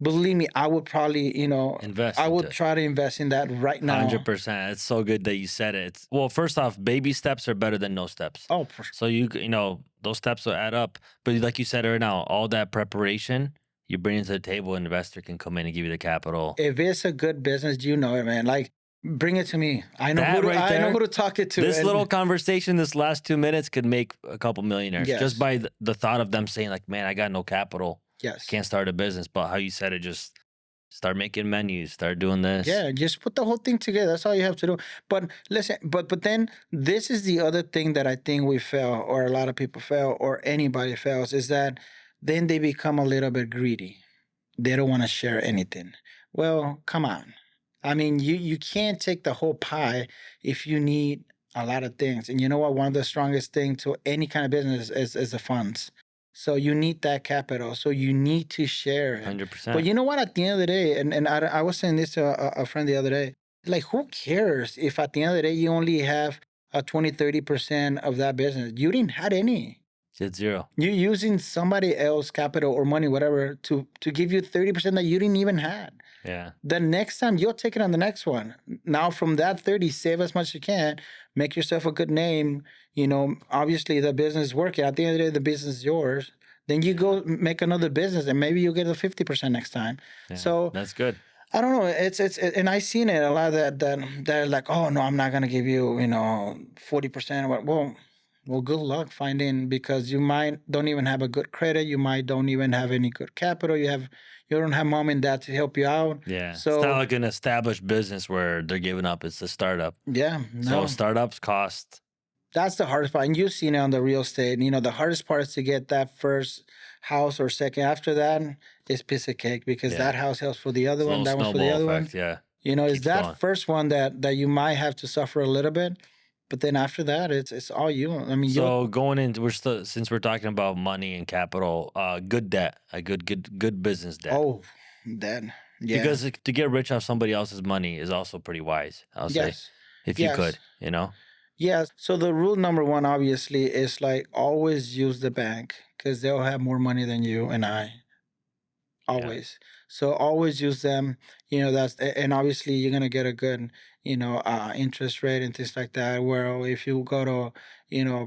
believe me, I would probably, Invest I into would it. try to invest in that right now. 100%. It's so good that you said it. Well, first off, baby steps are better than no steps. Oh, for sure. So those steps will add up. But like you said right now, all that preparation you bring it to the table, an investor can come in and give you the capital. If it's a good business, you know it, man. Like, bring it to me. I know That who to, right I know there, who to talk it to. This and- little conversation, this last 2 minutes, could make a couple millionaires Yes. just by the thought of them saying, like, man, I got no capital. Yes. Can't start a business. But how you said it, just start making menus, start doing this. Yeah, just put the whole thing together. That's all you have to do. But listen, but then this is the other thing that I think we fail, or a lot of people fail, or anybody fails, is that then they become a little bit greedy. They don't want to share anything. Well, come on. I mean, you can't take the whole pie if you need a lot of things. And you know what? One of the strongest thing to any kind of business is the funds. So you need that capital. So you need to share it. But 100%. you know what? At the end of the day, and I was saying this to a friend the other day, like, who cares if at the end of the day you only have a 20-30% of that business? You didn't had any. It's zero. You're using somebody else capital or money, whatever, to give you 30% that you didn't even had. Yeah. The next time you'll take it on the next one. Now from that 30, save as much as you can, make yourself a good name. You know, obviously the business is working. At the end of the day, the business is yours. Then you go make another business and maybe you'll get the 50% next time. Yeah. So That's good. I don't know. And I seen it a lot that they're like, oh no, I'm not gonna give you, 40%. Well, good luck finding, because you might don't even have a good credit. You might don't even have any good capital. You don't have mom and dad to help you out. Yeah. It's not So like an established business where they're giving up. It's a startup. yeah, So no, startups cost. that's the hardest part. And you've seen it on the real estate. The hardest part is to get that first house or second. After that, it's piece of cake, because Yeah. that house helps for the other It's a one. little That one's for the snowball other effect. one. Yeah. It's Keeps that going. first one that you might have to suffer a little bit, but then after that, it's all you. I mean, So going into since we're talking about money and capital, good debt, a good business debt. then yeah, Because to get rich off somebody else's money is also pretty wise, I'll say, yes, if you could, yes. Yes. So the rule number one, obviously, is like, always use the bank, because they'll have more money than you and I. Yeah. Always. So always use them. And obviously you're gonna get a good, interest rate and things like that. Where if you go to,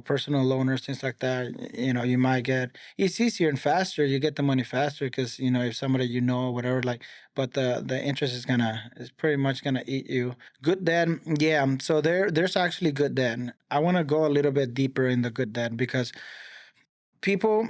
personal loaners, things like that, you might get, it's easier and faster. You get the money faster because if somebody whatever, like, but the interest is pretty much gonna eat you. Good debt, yeah. So there's actually good debt. I want to go a little bit deeper in the good debt, because people,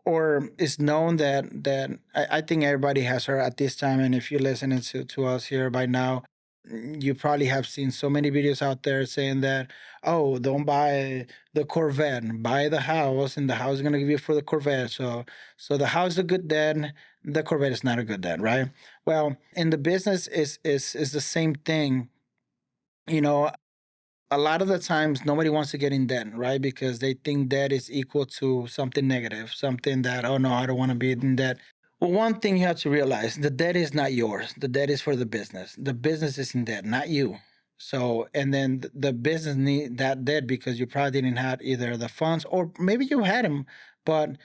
or it's known that I think everybody has heard at this time, and if you're listening to us here by now, you probably have seen so many videos out there saying that, oh, don't buy the Corvette, buy the house, and the house is gonna give you for the Corvette. So the house is a good dad, the Corvette is not a good dad, right? Well, in the business is the same thing. You know, a lot of the times nobody wants to get in debt, right? Because they think debt is equal to something negative, something that, oh no, I don't want to be in debt. Well, one thing you have to realize, the debt is not yours. The debt is for the business. The business is in debt, not you. So, and then the business need that debt because you probably didn't have either the funds, or maybe you had them, but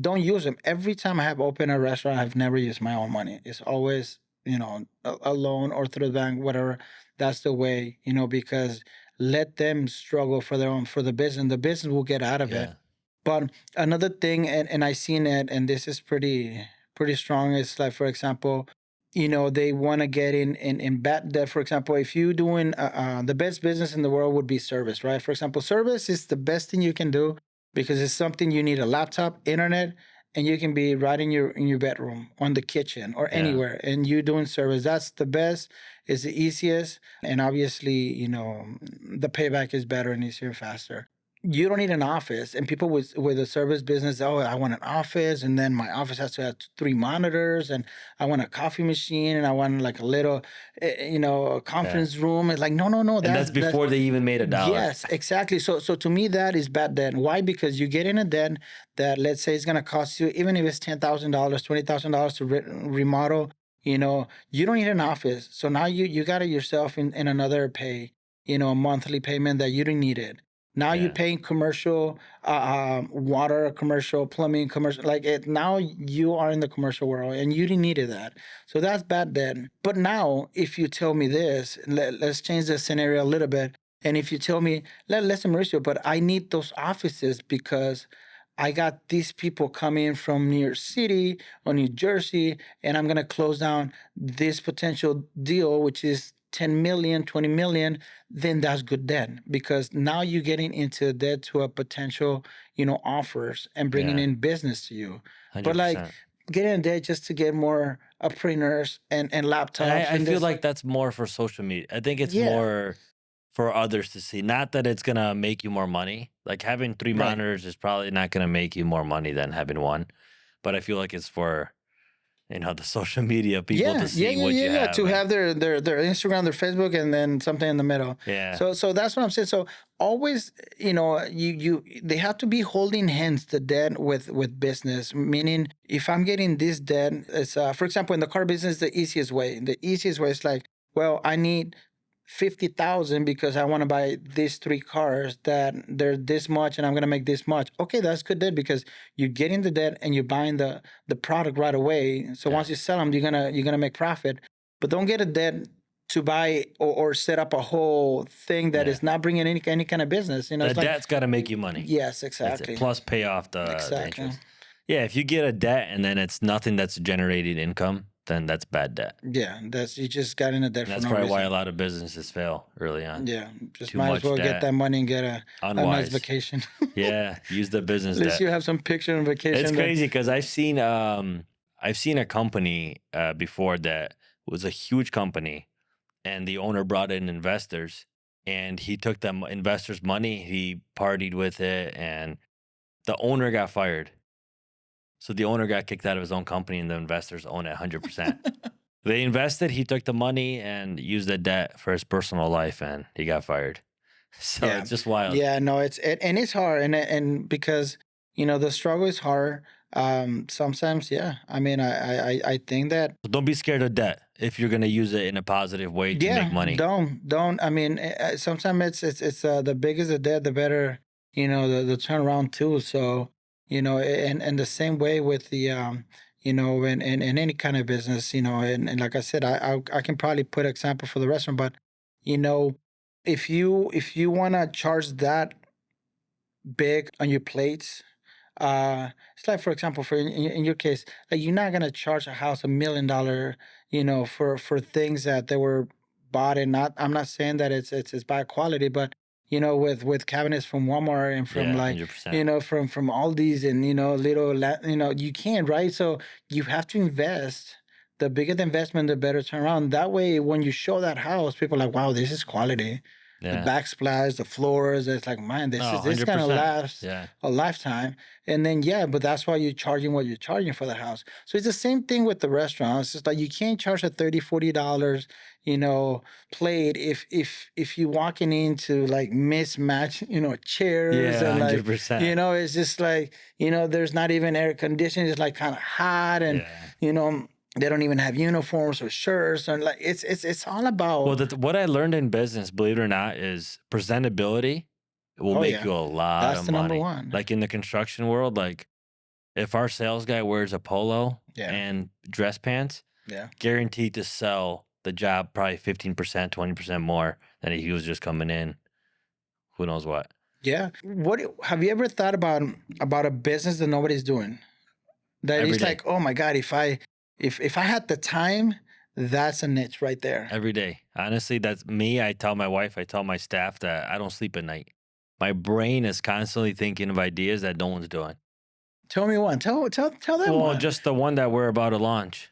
don't use them. Every time I have opened a restaurant, I've never used my own money. It's always, a loan or through the bank, whatever. That's the way, because let them struggle for their own, for the business. The business will get out of it. Yeah. But another thing, and I seen it, and this is pretty strong, is like, for example, they want to get in bad debt. For example, if you doing the best business in the world would be service, right? For example, service is the best thing you can do, because it's something you need a laptop, internet, and you can be right in your bedroom, on the kitchen, or Yeah. anywhere, and you doing service. That's the best, is the easiest, and obviously, the payback is better and easier and faster. You don't need an office. And people with a service business, oh, I want an office, and then my office has to have 3 monitors, and I want a coffee machine, and I want like a little, a conference room. It's like, no, And that's before they even made a dollar. Yes, exactly. So to me, that is bad debt. Why? Because you get in a debt that, let's say, it's gonna cost you, even if it's $10,000, $20,000 to remodel. You don't need an office. So now you got it yourself in another pay. A monthly payment that you didn't need it. Now you're Yeah. paying commercial water, commercial plumbing, commercial, like it. Now you are in the commercial world and you didn't need that. So that's bad then. But now, if you tell me this, let's change the scenario a little bit. And if you tell me, listen, Mauricio, but I need those offices because I got these people coming from New York City or New Jersey, and I'm gonna close down this potential deal, which is 10 million, 20 million, then that's good then, because now you're getting into debt to a potential, offers, and bringing Yeah. in business to you. 100%. But like, getting in debt just to get more printers and laptops. And I and feel this, like that's more for social media. I think it's yeah, more for others to see. Not that it's gonna make you more money. Like having 3 right. monitors is probably not gonna make you more money than having one. But I feel like it's for, the social media people to see what you have. To have their Instagram, their Facebook, and then something in the middle. Yeah. So that's what I'm saying. So always, they have to be holding hands the debt with business. Meaning, if I'm getting this debt, it's for example, in the car business, the easiest way. The easiest way is like, well, I need 50,000 because I want to buy these 3 cars that they're this much and I'm going to make this much. Okay, that's good debt because you're getting the debt and you're buying the product right away. So once you sell them, you're gonna make profit. But don't get a debt to buy or set up a whole thing that is not bringing any kind of business. The debt's got to make you money. Yes, exactly. Plus pay off the interest. Yeah, if you get a debt and then it's nothing that's generating income, then that's bad debt. Yeah, you just got in a debt. That's probably why a lot of businesses fail early on. Yeah, just might as well get that money and get a nice vacation. Yeah, use the business. At least you have some picture on vacation. It's crazy because I've seen a company before that was a huge company, and the owner brought in investors, and he took them investors' money. He partied with it, and the owner got fired. So the owner got kicked out of his own company, and the investors own it 100%. They invested, he took the money and used the debt for his personal life, and he got fired. So it's just wild. Yeah, no, it's hard, and because the struggle is hard. Sometimes, I mean, I think that don't be scared of debt if you're gonna use it in a positive way to make money. Don't. I mean, sometimes it's the bigger the debt, the better. The turnaround too. So. And the same way with the, in any kind of business, and like I said, I can probably put an example for the restaurant, but, if you want to charge that big on your plates, it's like, for example, in your case, like you're not going to charge a house $1 million, for things that they were bought and I'm not saying that it's bad quality, but with cabinets from Walmart and from 100%. From Aldi's and little you can, right? So you have to invest. The bigger the investment, the better turnaround. That way, when you show that house, people are like, wow, this is quality. The backsplash, the floors, it's like, man, this is gonna last a lifetime. And then but that's why you're charging what you're charging for the house. So it's the same thing with the restaurant. It's just like you can't charge a $30-$40, plate if you're walking into like mismatched, chairs and like 100%. It's just like, there's not even air conditioning, it's like kind of hot and they don't even have uniforms or shirts, and like it's all about. Well, what I learned in business, believe it or not, is presentability will make you a lot of money. That's the number one. Like in the construction world, like if our sales guy wears a polo and dress pants, guaranteed to sell the job probably 15%, 20% more than if he was just coming in. Who knows what? Yeah. What have you ever thought about a business that nobody's doing? That is like, oh my God, if I had the time, that's a niche right there. Every day. Honestly, that's me. I tell my wife, I tell my staff that I don't sleep at night. My brain is constantly thinking of ideas that no one's doing. Tell me one. Tell them one. Well, just the one that we're about to launch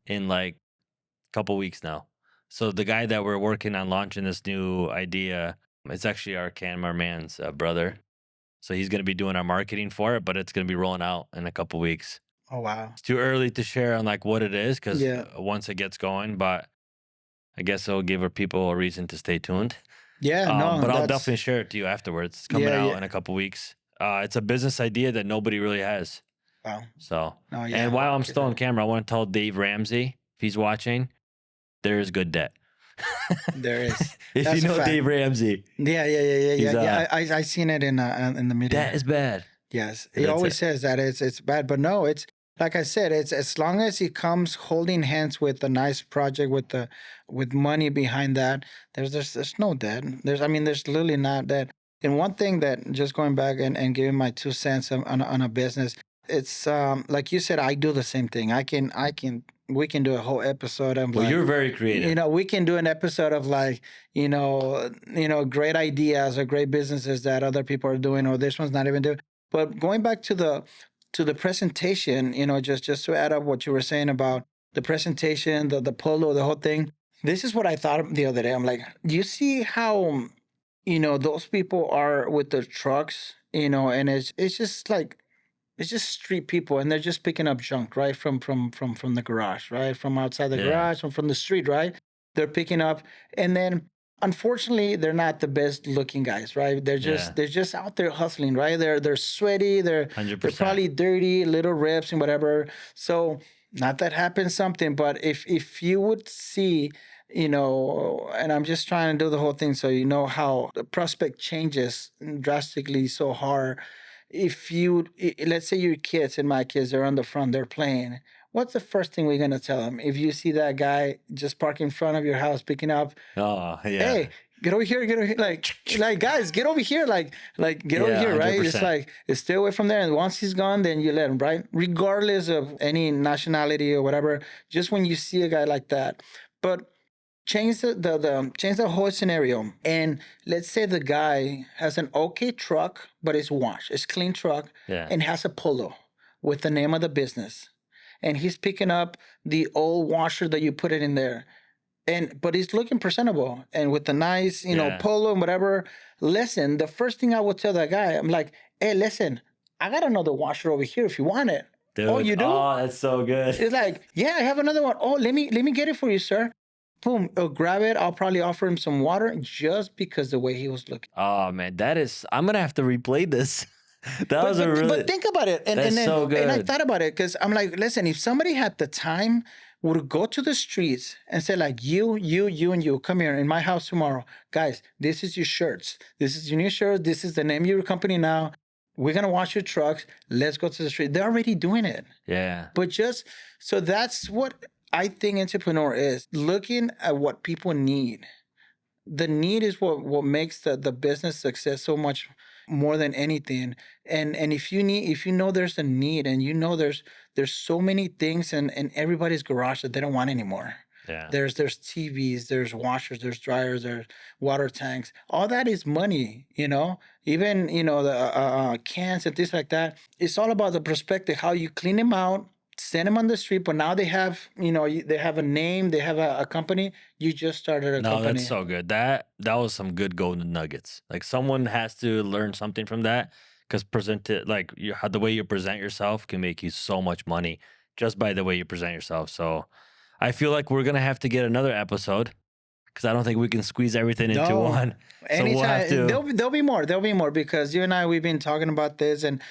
in like a couple weeks now. So the guy that we're working on launching this new idea, it's actually our cameraman's brother. So he's going to be doing our marketing for it, but it's going to be rolling out in a couple weeks. Oh, wow. It's too early to share on like what it is because once it gets going, but I guess it'll give our people a reason to stay tuned. Yeah, but I'll definitely share it to you afterwards. It's coming out in a couple weeks. It's a business idea that nobody really has. Wow. So, and while I'm still on camera, I want to tell Dave Ramsey, if he's watching, there is good debt. There is. If you know Dave Ramsey. Yeah. I seen it in the media. That is bad. Yes. He always says that it's bad, but no, it's like I said, it's as long as he comes holding hands with a nice project with money behind that, there's no debt. There's literally not debt. And one thing that, just going back and giving my 2 cents on a business, it's like you said, I do the same thing. We can do a whole episode of you're very creative. We can do an episode of like, great ideas or great businesses that other people are doing, or this one's not even doing. But going back to the presentation, just to add up what you were saying about the presentation, the polo, the whole thing. This is what I thought the other day. I'm like, do you see how, those people are with the trucks, and it's just like, it's just street people, and they're just picking up junk, right, from the garage, right, from outside the Yeah. garage, from the street, right. They're picking up, and then unfortunately, they're not the best looking guys, right. Yeah. They're just out there hustling, right. They're sweaty. They're 100%. probably dirty, little rips and whatever. So not that happens something, but if you would see, and I'm just trying to do the whole thing so you know how the prospect changes drastically so hard. If you let's say your kids and my kids are on the front, they're playing. What's the first thing we're gonna tell them if you see that guy just park in front of your house picking up? Oh, yeah. Hey, get over here, like guys, get over here, get over Yeah, here, right? It's 100%. like stay away from there, and once he's gone, then you let him, right? Regardless of any nationality or whatever, just when you see a guy like that. But change change the whole scenario, and let's say the guy has an okay truck, but it's washed, it's clean truck, Yeah. and has a polo with the name of the business, and he's picking up the old washer that you put it in there, but he's looking presentable and with the nice Yeah. polo and whatever. Listen, the first thing I would tell that guy, I'm like, hey, listen, I got another washer over here if you want it. Dude. Oh, you do? Oh, that's so good. It's like, yeah, I have another one. Oh, let me get it for you, sir. Boom, he'll grab it. I'll probably offer him some water just because the way he was looking. Oh man, I'm gonna have to replay this. That was a really. But think about it, and That's then so and I good. thought about it because I'm like, listen, if somebody had the time, would go to the streets and say like, you, and you, come here in my house tomorrow, guys. This is your shirts. This is your new shirt. This is the name of your company now. We're gonna wash your trucks. Let's go to the street. They're already doing it. Yeah. But just so that's what I think entrepreneur is, looking at what people need. The need is what makes the business success so much more than anything. And if you know there's a need, and there's so many things in everybody's garage that they don't want anymore. Yeah. There's TVs, there's washers, there's dryers, there's water tanks. All that is money, Even the cans and things like that. It's all about the perspective, how you clean them out, send them on the street. But now they have, they have a name, they have a company. You just started a No, company. that's so good. That was some good golden nuggets. Like someone has to learn something from that, because the way you present yourself can make you so much money just by the way you present yourself. So I feel like we're gonna have to get another episode, because I don't think we can squeeze everything into No. one. So we'll have Anytime to. there'll be more. There'll be more because you and I, we've been talking about this, and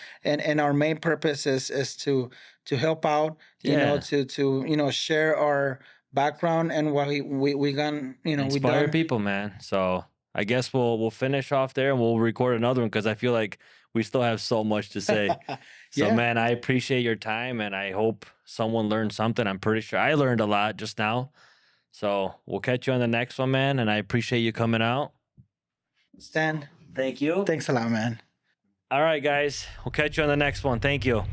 our main purpose is to help out. Yeah. To share our background and what we gone we Inspire done. people, man. So I guess we'll finish off there and we'll record another one, because I feel like we still have so much to say. So Yeah. man, I appreciate your time, and I hope someone learned something. I'm pretty sure I learned a lot just now. So we'll catch you on the next one, man. And I appreciate you coming out. Stan, Thank you. thanks a lot, man. All right, guys. We'll catch you on the next one. Thank you.